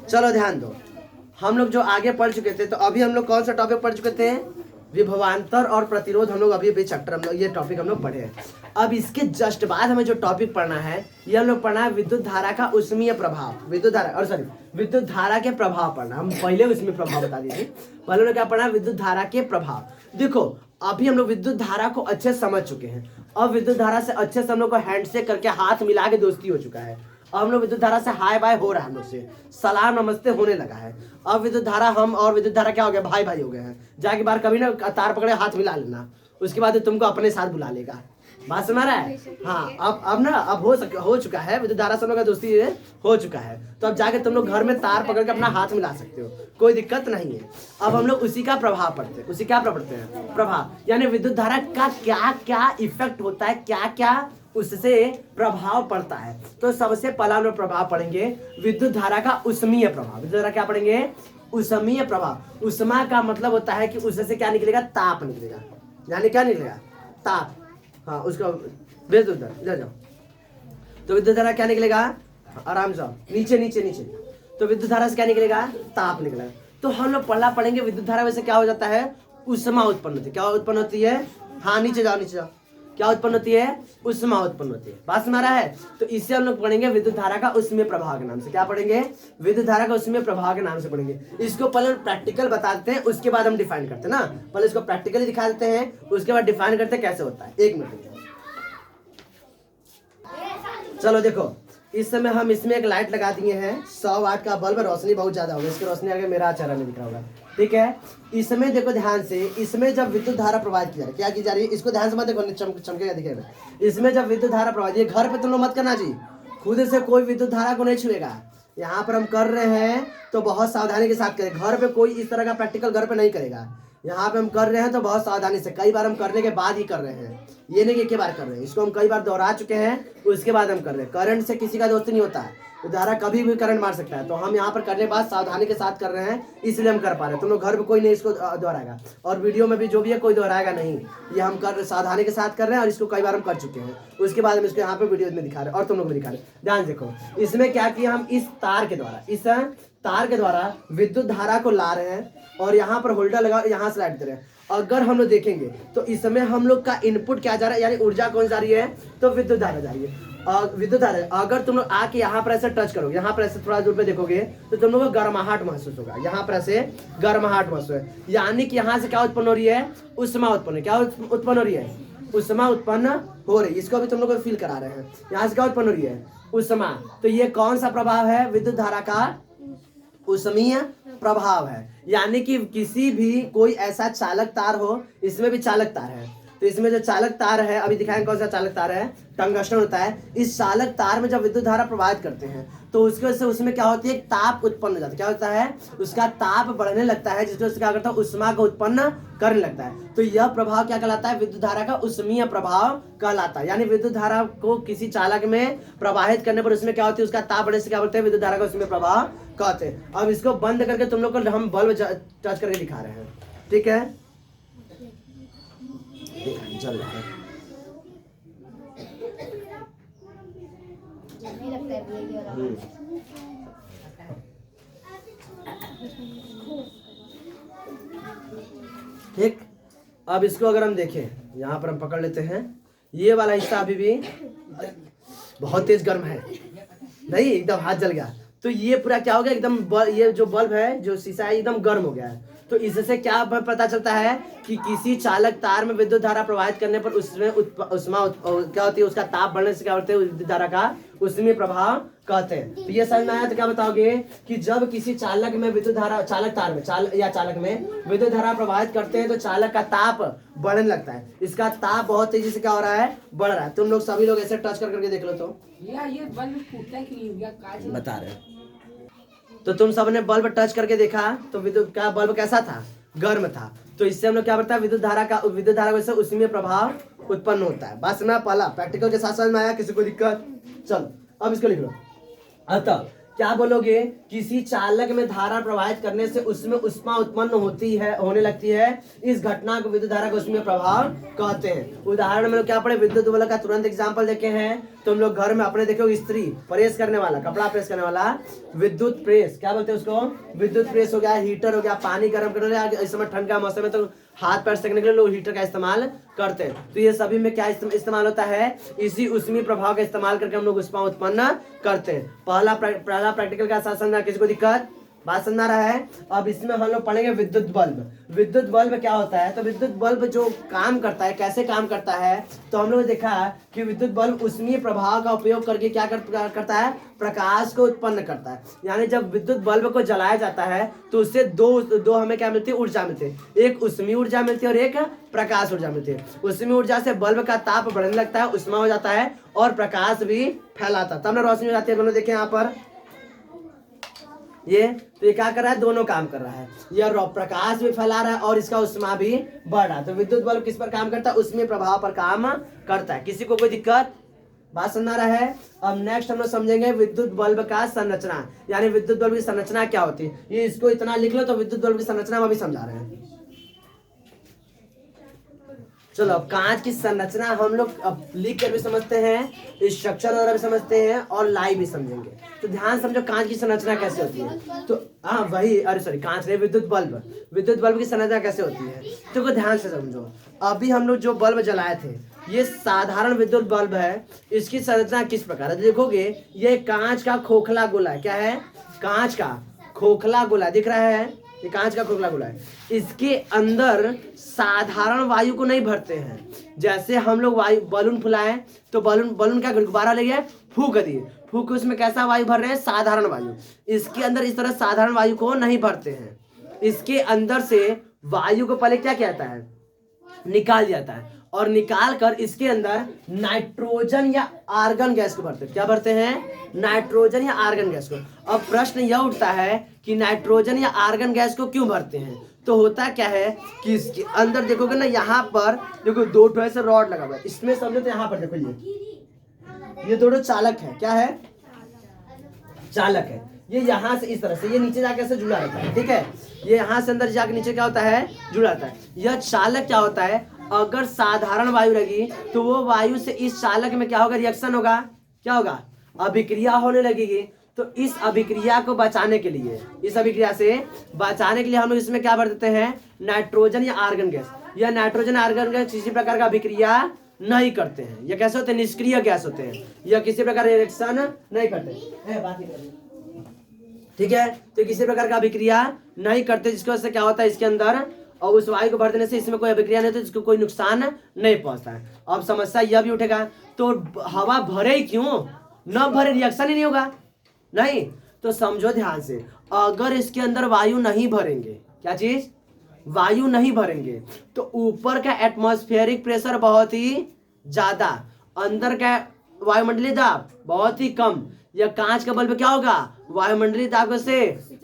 चलो ध्यान दो, हम लोग जो आगे पढ़ चुके थे, तो अभी हम लोग कौन सा टॉपिक पढ़ चुके थे? विभवांतर और प्रतिरोध। हम लोग अभी चैप्टर हम लोग ये टॉपिक हम लोग पढ़े हैं। अब इसके जस्ट बाद हमें जो टॉपिक पढ़ना है, ये हम लोग पढ़ना है विद्युत धारा का उष्मीय प्रभाव। विद्युत धारा के प्रभाव पढ़ना। हम पहले उसमें प्रभाव बता दीजिए। पहले लोग क्या पढ़ना है? विद्युत धारा के प्रभाव। देखो अभी हम लोग विद्युत धारा को अच्छे से समझ चुके हैं। अब विद्युत धारा से अच्छे से हम लोग को हैंडशेक करके हाथ मिला के दोस्ती हो चुका है। अब हम लोग विद्युत धारा से हाय बाय हो रहा है, हम लोग से सलाम नमस्ते होने लगा है। अब विद्युत धारा हम और विद्युत धारा क्या हो गया? भाई भाई हो गए हैं। जाके बार कभी ना तार पकड़े हाथ मिला लेना, उसके बाद तुमको अपने साथ बुला लेगा। बात सुना रहा है? हाँ, अब ना अब हो चुका है, विद्युत धारा से हम लोग का दोस्ती हो चुका है। तो अब जाके तुम लोग घर में तार पकड़ के अपना हाथ मिला सकते हो, कोई दिक्कत नहीं है। अब हम लोग उसी का प्रभाव पढ़ते हैं। उसी क्या पढ़ते हैं? प्रभाव, यानी विद्युत धारा का क्या क्या इफेक्ट होता है, क्या क्या उससे प्रभाव पड़ता है। तो सबसे पहला हम लोग प्रभाव पढ़ेंगे विद्युत धारा का उष्मीय प्रभाव। विद्युत धारा क्या पढ़ेंगे? उष्मीय प्रभाव। उष्मा का मतलब होता है कि उससे क्या निकलेगा? ताप निकलेगा। यानी क्या निकलेगा? ताप। हाँ, उसका भेज दो इधर जाओ। तो विद्युत धारा क्या निकलेगा? आराम से नीचे नीचे नीचे। तो विद्युत धारा से क्या निकलेगा? ताप निकलेगा। तो हम लोग पढ़ना पढ़ेंगे विद्युत धारा वैसे क्या हो जाता है? उष्मा उत्पन्न होती है। क्या उत्पन्न होती है? हाँ, नीचे जाओ नीचे जाओ। क्या उत्पन्न होती है? उष्मा उत्पन्न होती है। बात सुना रहा है? तो इससे हम लोग पढ़ेंगे विद्युत धारा का उष्मीय प्रभाव के नाम से। क्या पढ़ेंगे? विद्युत धारा का उष्मीय प्रभाव के नाम से पढ़ेंगे। इसको पहले प्रैक्टिकल बता देते हैं, उसके बाद हम डिफाइन करते हैं ना। पहले इसको प्रैक्टिकली दिखा देते हैं, उसके बाद डिफाइन करते हैं कैसे होता है। 1 मिनट। चलो देखो, इस समय हम इसमें एक लाइट लगा दिए हैं। 100 वाट का बल्ब है। रोशनी बहुत ज्यादा होगी, इसकी रोशनी आगे मेरा चेहरा नहीं दिख रहा होगा। ठीक है, इसमें देखो ध्यान से, इसमें जब विद्युत धारा प्रवाहित की जा रही है, क्या की जा रही है? इसको ध्यान से मत देखो, चमकेगा दिखेगा। इसमें जब विद्युत धारा प्रवाहित, ये घर पे तुम लोग मत करना जी, खुद से कोई विद्युत धारा को नहीं छुएगा। यहाँ पर हम कर रहे हैं तो बहुत सावधानी के साथ करें। घर पे कोई इस तरह का प्रैक्टिकल घर पे नहीं करेगा। यहाँ पे हम कर रहे हैं तो बहुत सावधानी से, कई बार हम करने के बाद ही कर रहे हैं। ये नहीं कि एक बार कर रहे हैं, इसको हम कई बार दोहरा चुके हैं, उसके बाद हम कर रहे हैं। करंट से किसी का दोस्ती नहीं होता है, धारा कभी भी करंट मार सकता है। तो हम यहाँ पर करने के बाद सावधानी के साथ कर रहे हैं, इसलिए हम कर पा रहे हैं। तुम लोग घर में कोई नहीं इसको दोहराएगा, और वीडियो में भी जो भी है कोई दोहराएगा नहीं। ये हम कर सावधानी के साथ कर रहे हैं, और इसको कई बार हम कर चुके हैं। उसके बाद हम इसको यहाँ पे वीडियो में दिखा रहे हैं और तुम लोग भी दिखा रहे हैं। ध्यान देखो, इसमें क्या किया, हम इस तार के द्वारा विद्युत धारा को ला रहे हैं, और यहाँ पर होल्डर लगा, यहाँ से लाइट दे रहे हैं। अगर हम लोग देखेंगे तो इसमें हम लोग का इनपुट क्या जा रहा है, यानी ऊर्जा कौन जा रही है? तो विद्युत धारा जा रही है। विद्युत धारा, अगर तुम लोग आके यहाँ पर ऐसे टच करोगे, यहाँ पर ऐसे थोड़ा दूर पे देखोगे, तो तुम लोग को गर्माहट महसूस होगा। यहाँ पर ऐसे गर्माहट महसूस है, यानी कि यहाँ से क्या उत्पन्न हो रही है? उष्मा उत्पन्न। क्या उत्पन्न हो रही है? उष्मा उत्पन्न हो रही है। इसको भी तुम लोग को फील करा रहे हैं। यहाँ से क्या उत्पन्न हो रही है? उष्मा। तो ये कौन सा प्रभाव है? विद्युत धारा का उष्मीय प्रभाव है। यानी कि किसी भी कोई ऐसा चालक तार हो, इसमें भी चालक तार है, तो इसमें जो चालक तार है, अभी दिखाएंगे कौन सा चालक तार है, टंगस्टन होता है। इस चालक तार में जब विद्युत धारा प्रवाहित करते हैं तो उसकी वजह से उसमें क्या होती है? ताप उत्पन्न हो जाता है। क्या होता है? उसका ताप बढ़ने लगता है, जिसकी वजह से क्या करता है? उष्मा को उत्पन्न करने लगता है। तो यह प्रभाव क्या कहलाता है? विद्युत धारा का उष्मीय प्रभाव कहलाता है। यानी विद्युत धारा को किसी चालक में प्रवाहित करने पर उसमें क्या होती है? उसका ताप बढ़ने से क्या बोलते हैं? विद्युत धारा का उष्मीय प्रभाव कहते हैं। अब इसको बंद करके तुम लोग को हम बल्ब टच करके दिखा रहे हैं। ठीक है, चल रहा है। ठीक, अब इसको अगर हम देखें, यहाँ पर हम पकड़ लेते हैं, ये वाला हिस्सा अभी भी बहुत तेज गर्म है, नहीं एकदम हाथ जल गया। तो ये पूरा क्या हो गया? एकदम ये जो बल्ब है, जो शीशा है, एकदम गर्म हो गया है। तो इससे क्या पता चलता है कि किसी चालक तार में विद्युत धारा प्रवाहित करने पर उसमें उष्मा क्या होती है? उसका ताप बढ़ने से क्या होते हैं? विद्युत धारा का उष्मीय प्रभाव कहते हैं। तो ये समझ में आया? तो क्या बताओगे कि जब किसी चालक में विद्युत धारा, चालक तार में चालक में विद्युत धारा प्रवाहित करते हैं तो चालक का ताप बढ़ने लगता है। इसका ताप बहुत तेजी से क्या हो रहा है? बढ़ रहा है। तुम लोग सभी लोग ऐसे टच करके देख लो तो ये बल्ब फूटता क्यों हो गया? बता रहे। तो तुम सबने बल्ब टच करके देखा तो विद्युत का बल्ब कैसा था? गर्म था। तो इससे हम लोग क्या पढ़ता है? विद्युत धारा वैसे उष्मीय प्रभाव उत्पन्न होता है। बात सुना? पहला प्रैक्टिकल के साथ समझ में आया? किसी को दिक्कत? चलो अब इसको लिख लो। अतः क्या बोलोगे? किसी चालक में धारा प्रवाहित करने से उसमें उष्मा उत्पन्न होने लगती है। इस घटना को विद्युत धारा का उष्मीय प्रभाव कहते हैं। उदाहरण में क्या पढ़े? विद्युत बल्ब का तुरंत एग्जांपल देखे हैं। तुम लोग घर में अपने देखो स्त्री प्रेस करने वाला, कपड़ा प्रेस करने वाला, विद्युत प्रेस क्या बोलते हैं उसको, विद्युत प्रेस हो गया, हीटर हो गया, पानी गर्म करने वाला। इस समय ठंड का मौसम है तो हाथ पैर सेकने के लिए लोग हीटर का इस्तेमाल करते हैं। तो ये सभी में क्या इस्तेमाल होता है, इसी उष्मीय प्रभाव का इस्तेमाल करके हम लोग ऊष्मा उत्पन्न करते हैं। पहला प्रैक्टिकल का साथ समझना, किसी को दिक्कत, बात समझ रहा है। अब इसमें हम लोग पढ़ेंगे विद्युत बल्ब। विद्युत बल्ब क्या होता है, तो विद्युत बल्ब जो काम करता है, कैसे काम करता है, तो हम लोग ने देखा कि विद्युत बल्ब उष्मीय प्रभाव का उपयोग करके क्या करता है, प्रकाश को उत्पन्न करता है। यानी जब विद्युत बल्ब को जलाया जाता है तो उससे दो हमें क्या मिलती है, ऊर्जा मिलती है। एक उष्मीय ऊर्जा मिलती है और एक प्रकाश ऊर्जा मिलती है। उष्मीय ऊर्जा से बल्ब का ताप बढ़ने लगता है, उष्मा हो जाता है और प्रकाश भी फैलाता है, तब ना रोशनी हो जाती है। देखें यहाँ पर ये, तो ये क्या कर रहा है, दोनों काम कर रहा है। ये प्रकाश भी फैला रहा है और इसका उष्मा भी बढ़ रहा है। तो विद्युत बल्ब किस पर काम करता है, उष्मीय प्रभाव पर काम करता है। किसी को कोई दिक्कत, बात सुनना रहा है। अब नेक्स्ट हम लोग समझेंगे विद्युत बल्ब का संरचना, यानी विद्युत बल्ब की संरचना क्या होती है। ये इसको इतना लिख लो तो विद्युत बल्ब की संरचना हम अभी समझा रहे हैं। चलो अब कांच की संरचना हम लोग अब लिख कर भी समझते हैं, स्ट्रक्चर वगैरह भी समझते हैं और लाइव भी समझेंगे। तो ध्यान समझो कांच की संरचना कैसे होती है। तो हाँ वही, अरे सॉरी कांच नहीं, विद्युत बल्ब की संरचना कैसे होती है, तो ध्यान से समझो। अभी हम लोग जो बल्ब जलाए थे ये साधारण विद्युत बल्ब है। इसकी संरचना किस प्रकार है, देखोगे ये कांच का खोखला गोला है। क्या है, कांच का खोखला गोला दिख रहा है, ये कांच का खोखला गोला है। इसके अंदर साधारण वायु को नहीं भरते हैं। जैसे हम लोग वायु बलून फुलाए तो बलून का गुब्बारा ले गए, फूंक दिए, फूंक उसमें कैसा वायु भर रहे हैं, साधारण वायु। इसके अंदर इस तरह साधारण वायु को नहीं भरते हैं। इसके अंदर से वायु को पहले क्या किया जाता है, निकाल जाता है और निकाल कर इसके अंदर नाइट्रोजन या आर्गन गैस को भरते हैं। क्या भरते हैं, नाइट्रोजन या आर्गन गैस को। अब प्रश्न यह उठता है कि नाइट्रोजन या आर्गन गैस को क्यों भरते हैं। तो होता क्या है कि इसके अंदर देखोगे ना, यहाँ पर देखो दो ठो ऐसे रॉड लगा हुआ है। इसमें समझो तो यहाँ पर देखो ये दोनों चालक है। क्या है, चालक है। ये यहाँ से इस तरह से ये नीचे जाकर से जुड़ा रहता है, ठीक है। ये यहाँ से अंदर जाकर नीचे क्या होता है, जुड़ा रहता है। यह चालक क्या होता है, अगर साधारण वायु लगी तो वो वायु से इस चालक में क्या होगा, रिएक्शन होगा, क्या होगा, अभिक्रिया होने लगेगी। तो इस अभिक्रिया को बचाने के लिए, इस अभिक्रिया से बचाने के लिए हम लोग इसमें क्या भर देते हैं, नाइट्रोजन या आर्गन गैस। यह नाइट्रोजन आर्गन गैस किसी प्रकार का अभिक्रिया नहीं करते हैं। ये कैसे होते हैं, निष्क्रिय गैस होते हैं। यह किसी प्रकार रिएक्शन नहीं करते, बात नहीं करते, ठीक है। तो किसी प्रकार का अभिक्रिया नहीं करते, जिसकी वजह से क्या होता है, इसके अंदर और उस वायु को भर देने से इसमें कोई अभिक्रिया नहीं होती, इसको कोई नुकसान नहीं पहुंचता है। अब समस्या यह भी उठेगा, तो हवा भरे ही क्यों, न भरे रिएक्शन ही नहीं होगा, नहीं। तो समझो ध्यान से, अगर इसके अंदर वायु नहीं भरेंगे, क्या चीज, वायु नहीं भरेंगे, तो ऊपर का एटमॉस्फेरिक प्रेशर बहुत ही ज्यादा, अंदर का वायुमंडलीय दाब बहुत ही कम, या कांच का बल्ब क्या होगा, वायुमंडलीय दाब से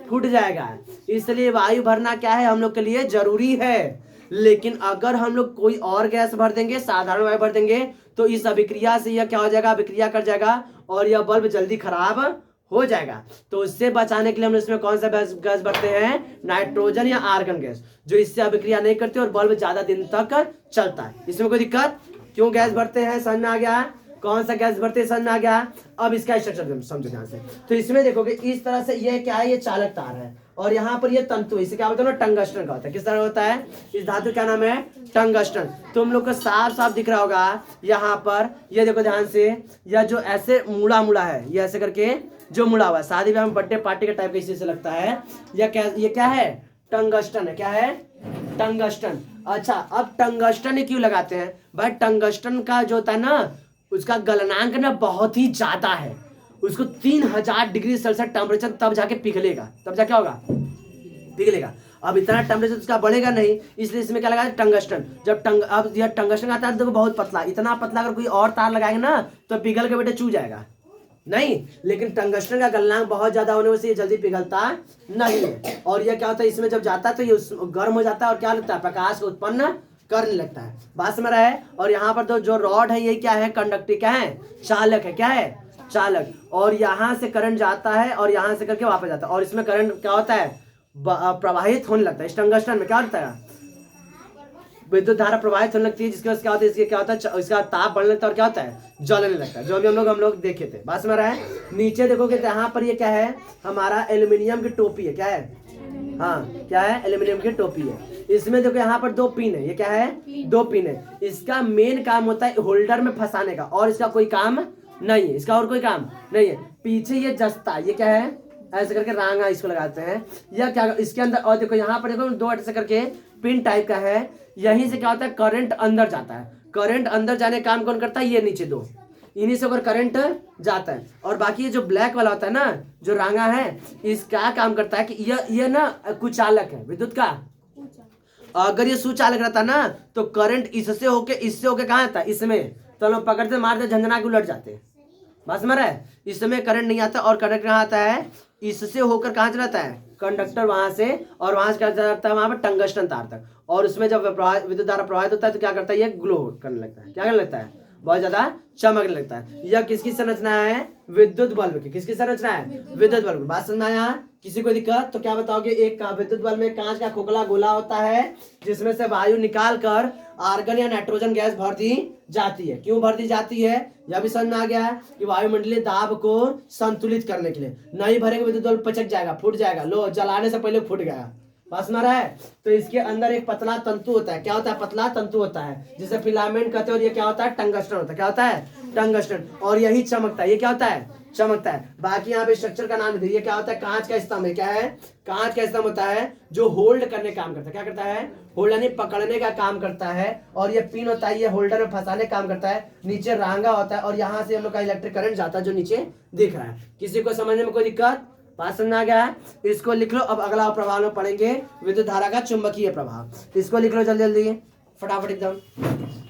फूट जाएगा। इसलिए वायु भरना क्या है, हम लोग के लिए जरूरी है। लेकिन अगर हम लोग कोई और गैस भर देंगे, साधारण वायु भर देंगे, तो इस अभिक्रिया से यह क्या हो जाएगा, अभिक्रिया कर जाएगा और यह बल्ब जल्दी खराब हो जाएगा। तो उससे बचाने के लिए हम इसमें कौन सा गैस भरते हैं, नाइट्रोजन या आर्गन गैस, जो इससे अभिक्रिया नहीं करती और बल्ब ज्यादा दिन तक चलता है। इसमें कोई दिक्कत, क्यों गैस भरते हैं, समझ में आ गया, कौन सा गैस भरते हैं समझ में आ गया। अब इसका स्ट्रक्चर समझो ध्यान से। तो इसमें देखोगे इस तरह से ये क्या है, ये चालक तार है और यहाँ पर ये तंतु, इसे क्या बोलते हैं, टंगस्टन का होता है। किस तरह होता है, इस धातु क्या नाम है, टंगस्टन। तुम लोग को साफ साफ दिख रहा होगा यहाँ पर, ये देखो ध्यान से, यह जो ऐसे मुड़ा है, ये ऐसे करके जो मुड़ा हुआ है, शादी ब्याह में बर्थडे पार्टी के टाइप का इसी से लगता है। ये क्या है, टंगस्टन है। क्या है, टंगस्टन। अच्छा, अब टंगस्टन क्यों लगाते हैं भाई, टंगस्टन का जो होता है ना, उसका गलनांक ना बहुत ही ज्यादा है। उसको 3000 डिग्री सेल्सियस टेम्परेचर तब जाके पिघलेगा, तब जाके होगा, पिघलेगा। अब इतना टेम्परेचर उसका बढ़ेगा नहीं, इसलिए इसमें क्या लगा, टंगस्टन। जब अब यह टंगस्टन आता है तो बहुत पतला, इतना पतला अगर कोई और तार लगाएंगे ना तो पिघल के बेटे चू जाएगा, नहीं। लेकिन टंगस्टन का गलनांक बहुत ज्यादा होने से ये जल्दी पिघलता नहीं है। और यह क्या होता है, इसमें जब जाता है तो ये गर्म हो जाता है और क्या लगता है, प्रकाश को उत्पन्न करने लगता है। बात समझ रहा है। और यहाँ पर तो जो रॉड है ये क्या है, कंडक्टिव, क्या है, चालक है। क्या है, चालक। और यहाँ से करंट जाता है और यहाँ से करके वापस जाता है और इसमें करंट क्या होता है, प्रवाहित होने लगता है। इस टंगस्टन में क्या होता है, विद्युत धारा प्रवाहित होने लगती है, जिसके क्या होता है, इसके क्या होता है, इसका ताप बढ़ने लगता है और क्या होता है, जलने लगता है, जो भी हम लोग देखे थे। बात समझ रहा है। नीचे देखोगे तो यहाँ पर ये क्या है, हमारा एल्यूमिनियम की टोपी है, क्या है, हाँ क्या है, एल्यूमिनियम की टोपी है। इसमें देखो यहाँ पर 2 पिन है, ये क्या है, 2 पिन है। इसका मेन काम होता है होल्डर में फंसाने का, और इसका कोई काम नहीं है, इसका और कोई काम नहीं है। पीछे ये जस्ता है, ये क्या है, ऐसे करके रांगा इसको लगाते हैं, या क्या इसके अंदर, और देखो यहाँ पर देखो 2 ऐसे करके पिन टाइप का है, यहीं से क्या होता है, करंट अंदर जाता है। करंट अंदर जाने का काम कौन करता है, ये नीचे 2, इन्हीं से होकर करंट जाता है। और बाकी ये जो ब्लैक वाला होता है ना, जो रांगा है, इसका काम करता है कि ये ना कुचालक है विद्युत का। अगर ये सुचालक रहता ना तो करंट इससे होके कहाँ आता है, इसमें, तो लोग पकड़ते मारते झंझना के उलट जाते। बात समझ रहा है। इसमें करंट नहीं आता, और करंट कहाँ आता है, इससे होकर कहाँ चलाता है, कंडक्टर वहां से, और वहां से क्या जाता है, वहां पर टंगस्टन तार तक। और उसमें जब विद्युत धारा प्रवाहित होता है तो क्या करता है, ये ग्लो करने लगता है, क्या करने लगता है, बहुत ज्यादा चमकने लगता है। यह किसकी संरचना है, विद्युत बल्ब की। किसकी संरचना है, विद्युत बल्ब। बात समझ में आया। किसी को दिक्कत तो क्या बताओगे, एक विद्युत बल्ब में कांच का खोखला गोला होता है, जिसमें से वायु निकाल कर आर्गन या नाइट्रोजन गैस भर दी जाती है। क्यों भर दी जाती है, यह भी समझ में आ गया कि वायुमंडलीय दाब को संतुलित करने के लिए। नहीं भरेंगे विद्युत बल्ब पचक जाएगा, फूट जाएगा, लो जलाने से पहले फूट गया। बस में रहा है। तो इसके अंदर एक पतला तंतु होता है, क्या होता है, पतला तंतु होता है, जिसे फिलामेंट कहते हैं। और ये क्या होता है, टंगस्टन होता है। क्या होता है, टंगस्टन। और यही चमकता है, ये क्या होता है, चमकता है। बाकी यहाँ पे स्ट्रक्चर का नाम ये क्या होता है, कांच का स्तंभ है। क्या है, कांच का स्तंभ होता है, जो होल्ड करने का काम करता है। क्या करता है, होल्ड यानी पकड़ने का काम करता है। और ये पिन होता है, ये होल्डर में फंसाने का काम करता है। नीचे रांगा होता है, और यहाँ से हम लोग का इलेक्ट्रिक करंट जाता है, जो नीचे दिख रहा है। किसी को समझने में कोई दिक्कत, बात समझ आ गया है। इसको लिख लो। अब अगला प्रभाव में पढ़ेंगे विद्युत धारा का चुंबकीय प्रभाव। इसको लिख लो जल्दी जल्दी, फटाफट एकदम।